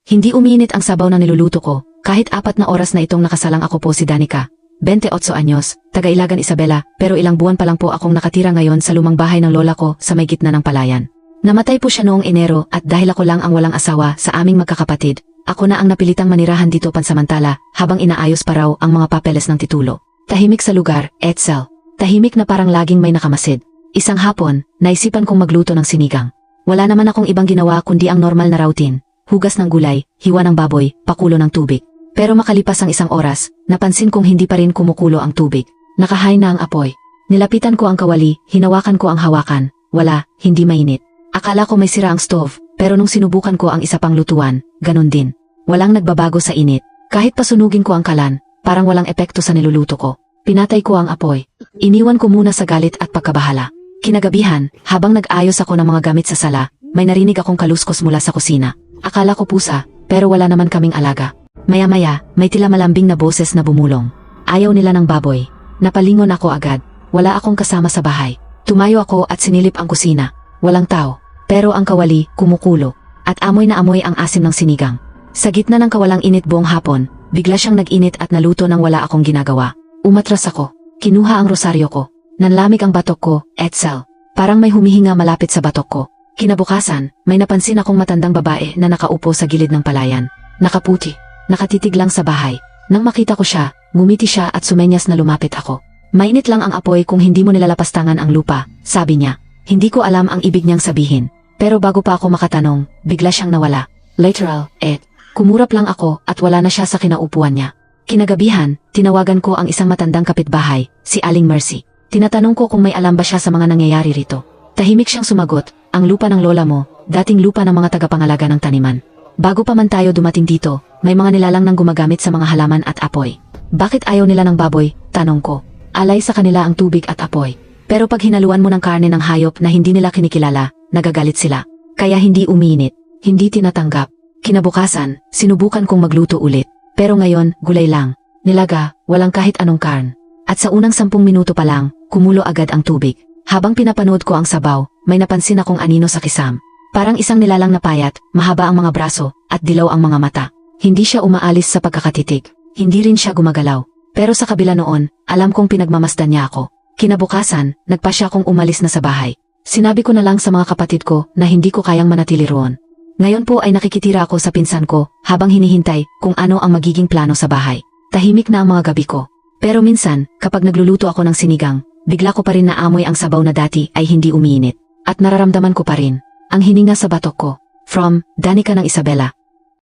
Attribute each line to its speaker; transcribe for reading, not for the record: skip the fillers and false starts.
Speaker 1: Hindi umiinit ang sabaw na niluluto ko, kahit 4 na oras na itong nakasalang. Ako po si Danica, 28 anyos, taga-Ilagan Isabela, pero ilang buwan pa lang po akong nakatira ngayon sa lumang bahay ng lola ko sa may gitna ng palayan. Namatay po siya noong Enero at dahil ako lang ang walang asawa sa aming magkakapatid, ako na ang napilitang manirahan dito pansamantala habang inaayos pa raw ang mga papeles ng titulo. Tahimik sa lugar, Etzel. Tahimik na parang laging may nakamasid. Isang hapon, naisipan kong magluto ng sinigang. Wala naman akong ibang ginawa kundi ang normal na routine. Hugas ng gulay, hiwa ng baboy, pakulo ng tubig. Pero makalipas ang isang oras, napansin kong hindi pa rin kumukulo ang tubig. Nakahay na ang apoy. Nilapitan ko ang kawali, hinawakan ko ang hawakan. Wala, hindi mainit. Akala ko may sira ang stove, pero nung sinubukan ko ang isa pang lutuan, ganun din. Walang nagbabago sa init. Kahit pasunugin ko ang kalan, parang walang epekto sa niluluto ko. Pinatay ko ang apoy. Iniwan ko muna sa galit at pagkabahala. Kinagabihan, habang nag-ayos ako ng mga gamit sa sala, may narinig akong kaluskos mula sa kusina. Akala ko pusa, pero wala naman kaming alaga. Maya-maya, may tila malambing na boses na bumulong. Ayaw nila ng baboy. Napalingon ako agad. Wala akong kasama sa bahay. Tumayo ako at sinilip ang kusina. Walang tao. Pero ang kawali, kumukulo. At amoy na amoy ang asim ng sinigang. Sa gitna ng kawalang init buong hapon, bigla siyang nag-init at naluto nang wala akong ginagawa. Umatras ako. Kinuha ang rosaryo ko. Nanlamig ang batok ko, Etzel. Parang may humihinga malapit sa batok ko. Kinabukasan, may napansin akong matandang babae na nakaupo sa gilid ng palayan. Nakaputi. Nakatitig lang sa bahay. Nang makita ko siya, ngumiti siya at sumenyas na lumapit ako. Mainit lang ang apoy kung hindi mo nilalapastangan ang lupa, sabi niya. Hindi ko alam ang ibig niyang sabihin. Pero bago pa ako makatanong, bigla siyang nawala. Literal, kumurap lang ako at wala na siya sa kinaupuan niya. Kinagabihan, tinawagan ko ang isang matandang kapitbahay, si Aling Mercy. Tinatanong ko kung may alam ba siya sa mga nangyayari rito. Tahimik siyang sumagot, ang lupa ng lola mo, dating lupa ng mga tagapangalaga ng taniman. Bago pa man tayo dumating dito, may mga nilalang nang gumagamit sa mga halaman at apoy. Bakit ayaw nila ng baboy? Tanong ko. Alay sa kanila ang tubig at apoy. Pero pag hinaluan mo ng karne ng hayop na hindi nila kinikilala, nagagalit sila. Kaya hindi umiinit, hindi tinatanggap. Kinabukasan, sinubukan kong magluto ulit. Pero ngayon, gulay lang. Nilaga, walang kahit anong karn. At sa unang 10 minuto pa lang, kumulo agad ang tubig. Habang pinapanood ko ang sabaw, may napansin akong anino sa kisam. Parang isang nilalang na payat, mahaba ang mga braso, at dilaw ang mga mata. Hindi siya umaalis sa pagkakatitig. Hindi rin siya gumagalaw. Pero sa kabila noon, alam kong pinagmamasdan niya ako. Kinabukasan, nagpa siya akong umalis na sa bahay. Sinabi ko na lang sa mga kapatid ko na hindi ko kayang manatili roon. Ngayon po ay nakikitira ako sa pinsan ko habang hinihintay kung ano ang magiging plano sa bahay. Tahimik na ang mga gabi ko. Pero minsan, kapag nagluluto ako ng sinigang, bigla ko pa rin naamoy ang sabaw na dati ay hindi umiinit. At nararamdaman ko pa rin ang hininga sa batok ko. From Danica ng Isabela.